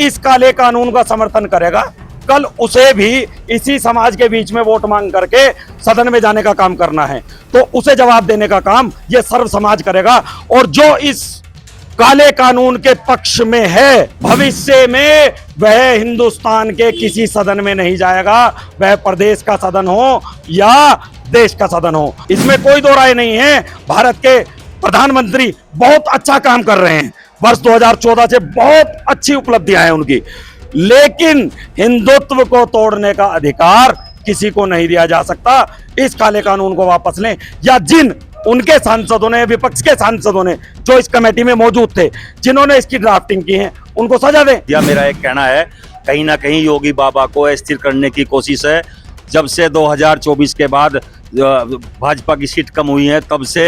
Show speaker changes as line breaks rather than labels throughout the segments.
इस काले कानून का समर्थन करेगा, कल उसे भी इसी समाज के बीच में वोट मांग करके सदन में जाने का काम करना है, तो उसे जवाब देने का काम ये सर्व समाज करेगा। और जो इस काले कानून के पक्ष में है, भविष्य में वह हिंदुस्तान के किसी सदन में नहीं जाएगा, वह प्रदेश का सदन हो या देश का सदन हो, इसमें कोई दो राय नहीं है। भारत के प्रधानमंत्री बहुत अच्छा काम कर रहे हैं, वर्ष 2014 से बहुत अच्छी उपलब्धियां हैं उनकी, लेकिन हिंदुत्व को तोड़ने का अधिकार किसी को नहीं दिया जा सकता। इस काले कानून को वापस लें, या जिन उनके सांसदों ने, विपक्ष के सांसदों ने जो इस कमेटी में मौजूद थे, जिन्होंने इसकी ड्राफ्टिंग की है, उनको सजा दें।
या मेरा एक कहना है, कहीं ना कहीं योगी बाबा को अस्थिर करने की कोशिश है। जब से 2024 के बाद भाजपा की सीट कम हुई है, तब से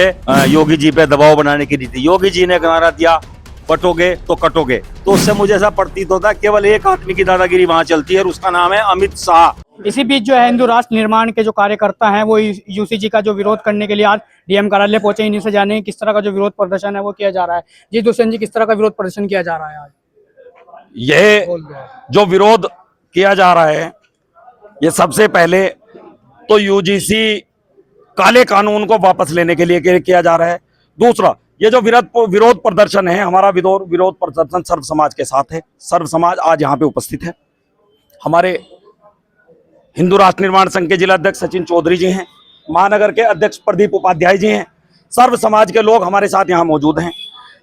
योगी जी पे दबाव बनाने की नीति। योगी जी ने नारा दिया, बटोगे तो कटोगे, तो उससे मुझे ऐसा प्रतीत होता है केवल एक आदमी की दादागिरी वहां चलती है और उसका नाम है अमित शाह।
इसी बीच जो है हिंदू राष्ट्र निर्माण के जो कार्यकर्ता हैं वो यूसीजी का जो विरोध करने के लिए आज डीएम कार्यालय पहुंचे। इन्हीं से जाने किस तरह का जो विरोध प्रदर्शन है वो किया जा रहा है। जी दुष्यंत जी, किस तरह का विरोध प्रदर्शन किया जा रहा है आज?
यह जो विरोध किया जा रहा है, ये सबसे पहले तो यूजीसी काले कानून को वापस लेने के लिए किया जा रहा है। दूसरा, ये जो विरोध प्रदर्शन है, हमारा विरोध प्रदर्शन सर्व समाज के साथ है। सर्व समाज आज यहाँ पे उपस्थित है। हमारे हिंदू राष्ट्र निर्माण संघ के जिला अध्यक्ष सचिन चौधरी जी हैं, महानगर के अध्यक्ष प्रदीप उपाध्याय जी हैं, सर्व समाज के लोग हमारे साथ यहाँ मौजूद हैं।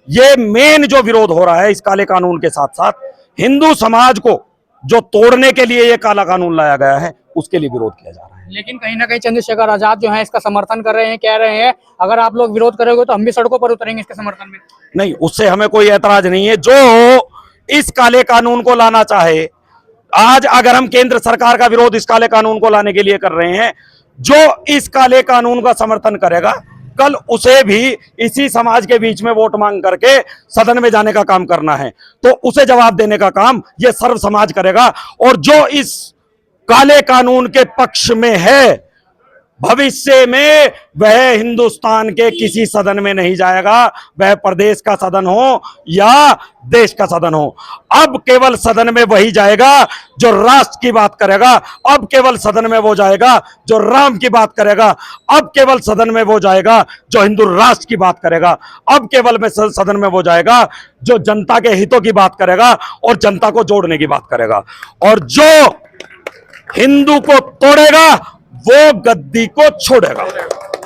ये मेन जो विरोध हो रहा है इस काले कानून के साथ साथ, हिंदू समाज को जो तोड़ने के लिए ये काला कानून लाया गया है, उसके लिए विरोध किया जा रहा है।
लेकिन कहीं ना कहीं चंद्रशेखर आजाद जो है इसका समर्थन कर रहे हैं, कह रहे हैं अगर आप लोग विरोध करोगे तो हम भी सड़कों पर उतरेंगे इसके समर्थन में।
नहीं, उससे हमें कोई ऐतराज नहीं है। जो इस काले कानून को लाना चाहे, आज अगर हम केंद्र सरकार का विरोध इस काले कानून को लाने के लिए कर रहे हैं, जो इस काले कानून का समर्थन करेगा, कल उसे भी इसी समाज के बीच में वोट मांग करके सदन में जाने का काम करना है, तो उसे जवाब देने का काम यह सर्व समाज करेगा। और जो इस काले कानून के पक्ष में है, भविष्य में वह हिंदुस्तान के किसी सदन में नहीं जाएगा, वह प्रदेश का सदन हो या देश का सदन हो। अब केवल सदन में वही जाएगा जो राष्ट्र की बात करेगा, अब केवल सदन में वो जाएगा जो राम की बात करेगा, अब केवल सदन में वो जाएगा जो हिंदू राष्ट्र की बात करेगा, अब केवल में सदन में वो जाएगा जो जनता के हितों की बात करेगा और जनता को जोड़ने की बात करेगा। और जो हिंदू को तोड़ेगा वो गद्दी को छोड़ेगा।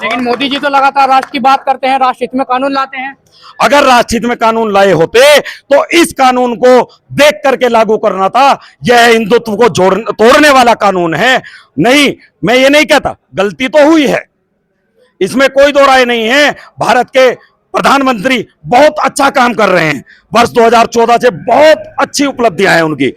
लेकिन मोदी जी तो लगातार राष्ट्र की बात करते हैं, राष्ट्र हित में कानून लाते हैं।
अगर राष्ट्र हित में कानून लाए होते तो इस कानून को देख करके लागू करना था। यह हिंदुत्व को तोड़ने वाला कानून है। नहीं, मैं ये नहीं कहता, गलती तो हुई है, इसमें कोई दो राय नहीं है। भारत के प्रधानमंत्री बहुत अच्छा काम कर रहे हैं, वर्ष 2014 से बहुत अच्छी उपलब्धियां हैं उनकी,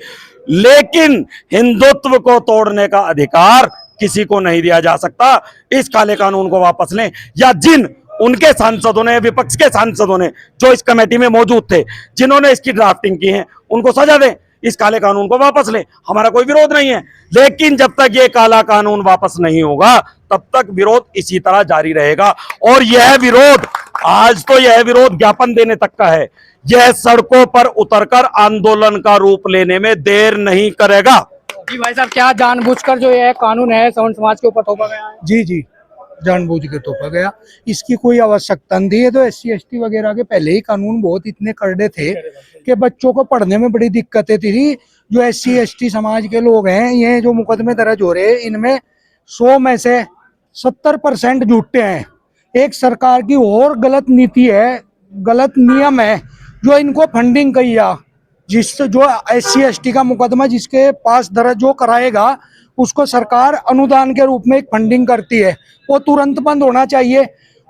लेकिन हिंदुत्व को तोड़ने का अधिकार किसी को नहीं दिया जा सकता। इस काले कानून को वापस लें, या जिन उनके सांसदों ने, विपक्ष के सांसदों ने जो इस कमेटी में मौजूद थे, जिन्होंने इसकी ड्राफ्टिंग की है, उनको सजा दें। इस काले कानून को वापस लें, हमारा कोई विरोध नहीं है। लेकिन जब तक ये काला कानून वापस नहीं होगा, तब तक विरोध इसी तरह जारी रहेगा। और यह विरोध, आज तो यह विरोध ज्ञापन देने तक का है, यह सड़कों पर उतरकर आंदोलन का रूप लेने में देर नहीं करेगा।
जी भाई साहब, क्या जानबूझकर जो यह कानून है सवर्ण समाज के ऊपर थोपा गया है?
जी, जानबूझ के थोपा गया, इसकी कोई आवश्यकता नहीं थी। ये तो SC ST वगैरह के पहले ही कानून बहुत इतने करड़े थे कि बच्चों को पढ़ने में बड़ी दिक्कतें थी। जो SC ST समाज के लोग हैं, ये जो मुकदमे दर्ज हो रहे हैं, इनमें 100 में से 70% झूठे हैं। एक सरकार की और गलत नीति है, गलत नियम है जो इनको फंडिंग किया, जिससे जो SC ST का मुकदमा जिसके पास दर्ज जो कराएगा उसको सरकार अनुदान के रूप में एक फंडिंग करती है, वो तुरंत बंद होना चाहिए।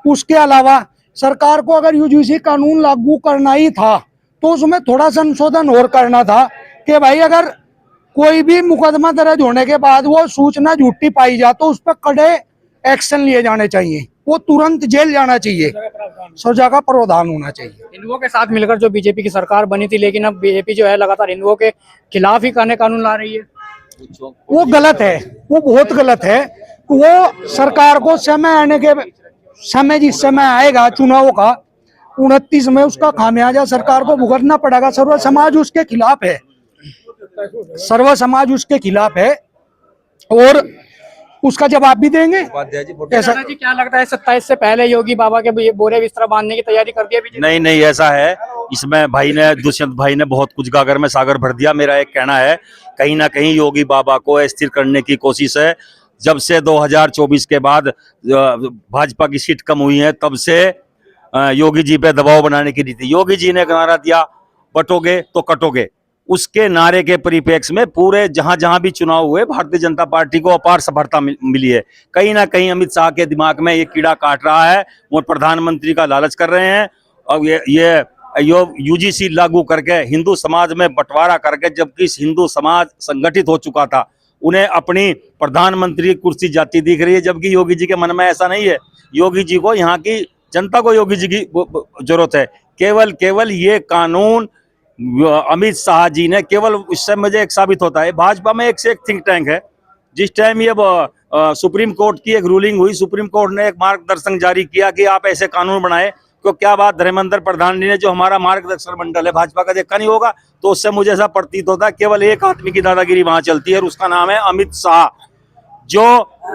उसके अलावा सरकार को अगर UGC कानून लागू करना ही था तो उसमें थोड़ा संशोधन और करना था कि भाई अगर कोई भी मुकदमा दर्ज होने के बाद वो सूचना झूठी पाई जाए तो उस पर कड़े एक्शन लिए जाने चाहिए, वो तुरंत जेल जाना चाहिए, सजा का प्रावधान होना चाहिए।
हिंदुओं के साथ मिलकर जो बीजेपी की सरकार बनी थी, लेकिन अब बीजेपी जो है लगातार हिंदुओं के खिलाफ ही कानून ला रही है।
वो गलत है, वो बहुत गलत है। वो सरकार को समय आने के समय, जिस समय आएगा चुनाव का 29 में, उसका खामियाजा सरकार को भुगतना पड़ेगा। सर्व समाज उसके खिलाफ है। सर्व समाज उसके खिलाफ है और उसका जवाब भी देंगे। ऐसा
राणा जी क्या लगता है 27 से पहले योगी बाबा के बोरे बिस्तर बांधने की तैयारी कर दिया बीजेपी?
नहीं नहीं, ऐसा है, इसमें भाई ने, दुष्यंत भाई ने बहुत कुछ गागर में सागर भर दिया। मेरा एक कहना है, कहीं ना कहीं योगी बाबा को अस्थिर करने की कोशिश है। जब से 2024 के बाद भाजपा की सीट कम हुई है, तब से योगी जी पे दबाव बनाने की नीति। योगी जी ने नारा दिया, बटोगे तो कटोगे। उसके नारे के परिप्रेक्ष्य में पूरे जहां जहां भी चुनाव हुए, भारतीय जनता पार्टी को अपार सफलता मिली है। कहीं ना कहीं अमित शाह के दिमाग में ये कीड़ा काट रहा है, वो प्रधानमंत्री का लालच कर रहे हैं। और ये यूजीसी लागू करके हिंदू समाज में बंटवारा करके, जबकि हिंदू समाज संगठित हो चुका था, उन्हें अपनी प्रधानमंत्री कुर्सी जाती दिख रही है। जबकि योगी जी के मन में ऐसा नहीं है। योगी जी को, यहाँ की जनता को योगी जी की जरूरत है। केवल ये कानून अमित शाह जी ने, केवल इससे मुझे एक साबित होता है, भाजपा में एक से एक थिंक टैंक है। जिस टाइम ये सुप्रीम कोर्ट की एक रूलिंग हुई, सुप्रीम कोर्ट ने एक मार्गदर्शन जारी किया कि आप ऐसे कानून बनाए, तो क्या बात धर्मेंद्र प्रधान जी ने जो हमारा मार्गदर्शन मंडल है भाजपा का देखा नहीं होगा? तो उससे मुझे ऐसा प्रतीत होता है केवल एक आदमी की दादागिरी वहां चलती है और उसका नाम है अमित शाह। जो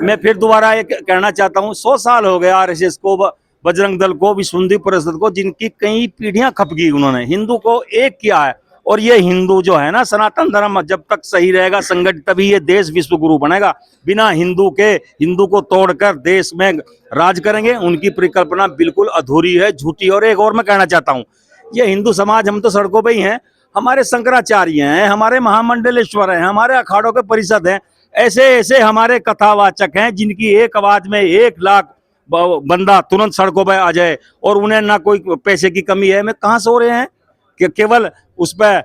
मैं फिर दोबारा एक कहना चाहता हूँ, 100 साल हो गया आरएसएस को, बजरंग दल को, विश्व हिंदू परिषद को, जिनकी कई पीढ़ियां खप गई। उन्होंने हिंदू को एक किया है। और ये हिंदू जो है ना, सनातन धर्म जब तक सही रहेगा संगठित, तभी ये देश विश्व गुरु बनेगा। बिना हिंदू को तोड़कर देश में राज करेंगे, उनकी परिकल्पना बिल्कुल अधूरी है, झूठी। और एक और मैं कहना चाहता हूँ, ये हिंदू समाज, हम तो सड़कों पे ही हैं, हमारे शंकराचार्य हैं, हमारे महामंडलेश्वर हैं, हमारे अखाड़ों के परिषद हैं, ऐसे ऐसे हमारे कथावाचक हैं जिनकी एक आवाज में 1 लाख बंदा तुरंत सड़कों पर आ जाए और उन्हें ना कोई पैसे की कमी है। मैं कहाँ सो रहे हैं कि केवल उस पर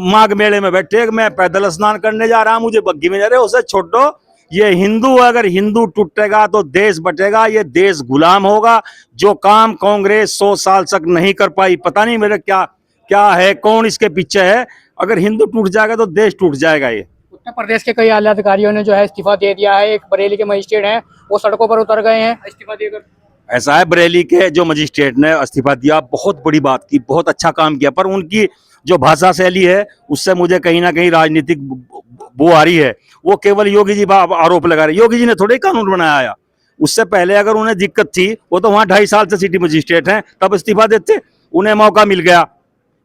माघ मेले में बैठे, मैं पैदल स्नान करने जा रहा हूं, मुझे बग्गी में जा रहे, उसे छोड़ दो। ये हिंदू, अगर हिंदू टूटेगा तो देश बटेगा, ये देश गुलाम होगा। जो काम कांग्रेस 100 साल तक नहीं कर पाई, पता नहीं मेरे क्या है, कौन इसके पीछे है। अगर हिंदू टूट जाएगा तो देश टूट जाएगा। ये
उत्तर प्रदेश के कई आला अधिकारियों ने जो है इस्तीफा दे दिया है। एक बरेली के मजिस्ट्रेट हैं, वो सड़कों पर उतर गए हैं इस्तीफा देकर।
ऐसा है, बरेली के जो मजिस्ट्रेट ने इस्तीफा दिया, बहुत बड़ी बात की, बहुत अच्छा काम किया, पर उनकी जो भाषा शैली है उससे मुझे कहीं ना कहीं राजनीतिक बो आ रही है। वो केवल योगी जी पर आरोप लगा रहे। योगी जी ने थोड़े कानून बनाया। उससे पहले अगर उन्हें दिक्कत थी, वो तो वहां 2.5 साल से सिटी मजिस्ट्रेट हैं, तब इस्तीफा देते, उन्हें मौका मिल गया।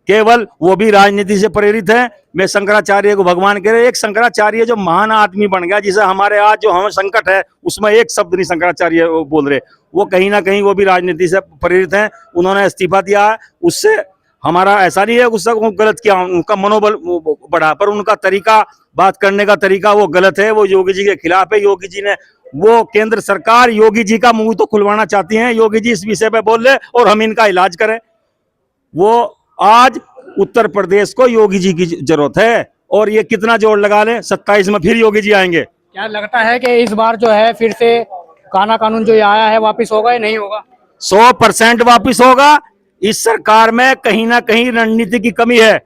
केवल वो भी राजनीति से प्रेरित है। मैं शंकराचार्य को भगवान कह रहे, एक शंकराचार्य जो महान आदमी बन गया, जिसे हमारे आज जो हमें संकट है उसमें एक शब्द नहीं शंकराचार्य बोल रहे, वो कहीं ना कहीं वो भी राजनीति से प्रेरित हैं। उन्होंने इस्तीफा दिया है। उससे हमारा ऐसा नहीं है उससे गलत किया, उनका मनोबल बढ़ा, पर उनका तरीका, बात करने का तरीका वो गलत है, वो योगी जी के खिलाफ है। योगी जी ने, वो केंद्र सरकार योगी जी का मुंह तो खुलवाना चाहती है, योगी जी इस विषय पे बोल ले और हम इनका इलाज करें। वो आज उत्तर प्रदेश को योगी जी की जरूरत है और ये कितना जोर लगा ले, 27 में फिर योगी जी आएंगे।
क्या लगता है कि इस बार जो है फिर से काला कानून जो आया है वापस होगा या नहीं होगा?
100% वापस होगा। इस सरकार में कहीं ना कहीं रणनीति की कमी है।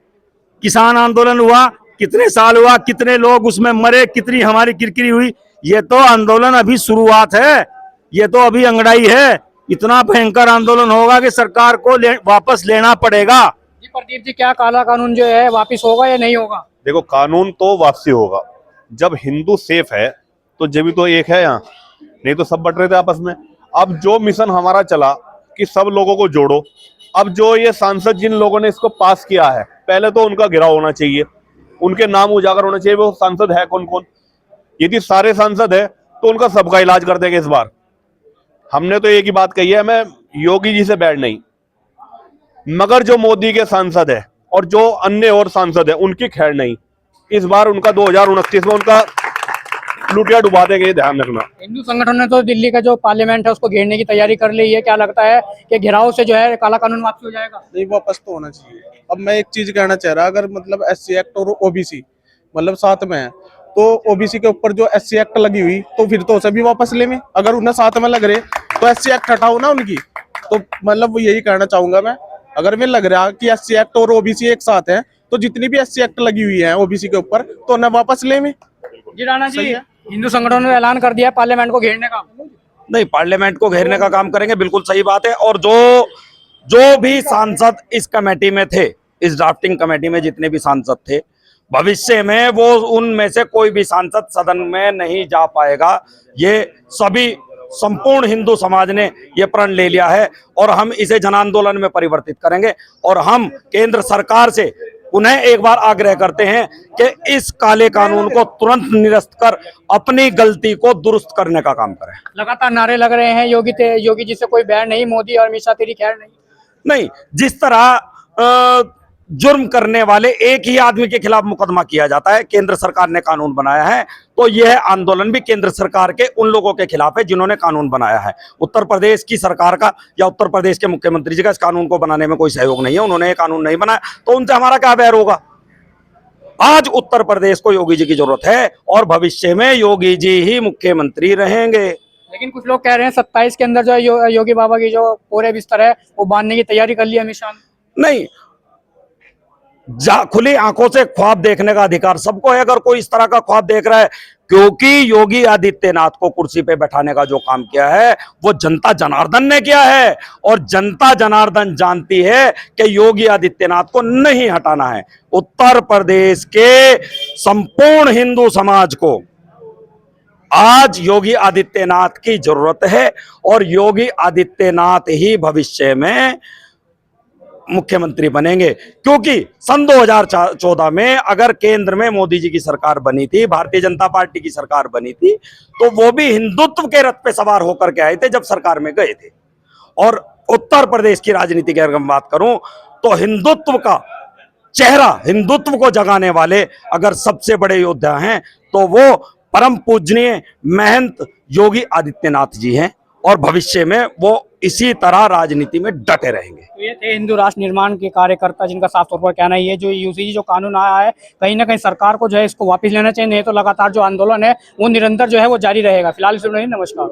किसान आंदोलन हुआ, कितने साल हुआ, कितने लोग उसमें मरे, कितनी हमारी किरकिरी हुई। ये तो आंदोलन अभी शुरुआत है, ये तो अभी अंगड़ाई है। इतना भयंकर आंदोलन होगा कि सरकार को वापस लेना पड़ेगा।
जी प्रदीप जी, क्या काला कानून जो है वापस होगा या नहीं होगा?
देखो, कानून तो वापसी होगा। जब हिंदू सेफ है तो जब भी तो एक है यहाँ, नहीं तो सब बट रहे थे आपस में। अब जो मिशन हमारा चला कि सब लोगों को जोड़ो, अब जो ये सांसद जिन लोगों ने इसको पास किया है, पहले तो उनका गिराव होना चाहिए, उनके नाम उजागर होना चाहिए, वो सांसद है कौन कौन। यदि सारे सांसद है तो उनका सबका इलाज कर देंगे इस बार। हमने तो एक ही बात कही है, मैं योगी जी से बैठ नहीं, मगर जो मोदी के सांसद है और जो अन्य और सांसद है उनकी खैर नहीं। इस बार उनका 2029 में उनका लुटिया डुबा देंगे, ध्यान रखना।
हिंदू संगठन ने तो दिल्ली का जो पार्लियामेंट है उसको घेरने की तैयारी कर ली है। क्या लगता है कि घेराव से जो है काला कानून वापस हो जाएगा?
नहीं, वापस तो होना चाहिए। अब मैं एक चीज कहना चाह रहा, अगर मतलब SC एक्ट और OBC मतलब साथ में है, तो OBC के ऊपर जो SC एक्ट लगी हुई, तो फिर तो उसे भी वापस ले में। अगर उन्हें साथ में लग रहे तो SC एक्ट हटाओ ना उनकी। तो मतलब वो यही कहना चाहूंगा मैं, अगर मैं लग रहा कि SC एक्ट और OBC एक साथ है, तो जितनी भी SC एक्ट लगी हुई है OBC के ऊपर, तो उन्हें वापस ले में।
जी राणा जी, हिंदू संगठनों ने ऐलान कर दिया है पार्लियामेंट को घेरने का।
नहीं, पार्लियामेंट को घेरने का काम करेंगे, बिल्कुल सही बात है। और जो भी सांसद इस कमेटी में थे, इस ड्राफ्टिंग कमेटी में जितने भी सांसद थे, भविष्य में वो उनमें से कोई भी सांसद सदन में नहीं जा पाएगा। ये सभी संपूर्ण हिंदू समाज ने ये प्रण ले लिया है और हम इसे जन आंदोलन में परिवर्तित करेंगे। और हम केंद्र सरकार से उन्हें एक बार आग्रह करते हैं कि इस काले कानून को तुरंत निरस्त कर अपनी गलती को दुरुस्त करने का काम करें।
लगातार नारे लग रहे हैं योगी जी से कोई बैर नहीं, मोदी और अमित शाह तेरी खैर नहीं।
जिस तरह जुर्म करने वाले एक ही आदमी के खिलाफ मुकदमा किया जाता है, केंद्र सरकार ने कानून बनाया है, तो यह आंदोलन भी केंद्र सरकार के उन लोगों के खिलाफ है जिन्होंने कानून बनाया है। उत्तर प्रदेश की सरकार का या उत्तर प्रदेश के मुख्यमंत्री जी का इस कानून को बनाने में कोई सहयोग नहीं है। उन्होंने ये कानून नहीं बनाया तो उनसे हमारा क्या बैर होगा। आज उत्तर प्रदेश को योगी जी की जरूरत है और भविष्य में योगी जी ही मुख्यमंत्री रहेंगे।
लेकिन कुछ लोग कह रहे हैं 27 के अंदर जो है योगी बाबा की जो पूरे बिस्तर है वो बांधने की तैयारी कर ली अमित शाह ने।
नहीं, खुली आंखों से ख्वाब देखने का अधिकार सबको है। अगर कोई इस तरह का ख्वाब देख रहा है, क्योंकि योगी आदित्यनाथ को कुर्सी पे बैठाने का जो काम किया है वो जनता जनार्दन ने किया है और जनता जनार्दन जानती है कि योगी आदित्यनाथ को नहीं हटाना है। उत्तर प्रदेश के संपूर्ण हिंदू समाज को आज योगी आदित्यनाथ की जरूरत है और योगी आदित्यनाथ ही भविष्य में मुख्यमंत्री बनेंगे। क्योंकि सन 2014 में अगर केंद्र में मोदी जी की सरकार बनी थी, भारतीय जनता पार्टी की सरकार बनी थी, तो वो भी हिंदुत्व के रथ पे सवार होकर के आए थे जब सरकार में गए थे। और उत्तर प्रदेश की राजनीति की अगर मैं बात करूं तो हिंदुत्व का चेहरा, हिंदुत्व को जगाने वाले अगर सबसे बड़े योद्धा हैं तो वो परम पूजनीय महंत योगी आदित्यनाथ जी हैं और भविष्य में वो इसी तरह राजनीति में डटे रहेंगे।
तो ये थे हिंदू राष्ट्र निर्माण के कार्यकर्ता जिनका साफ तौर पर कहना है ये जो यूसीजी जो कानून आया है कहीं ना कहीं सरकार को जो है इसको वापस लेना चाहिए, नहीं तो लगातार जो आंदोलन है वो निरंतर जो है वो जारी रहेगा। फिलहाल नमस्कार।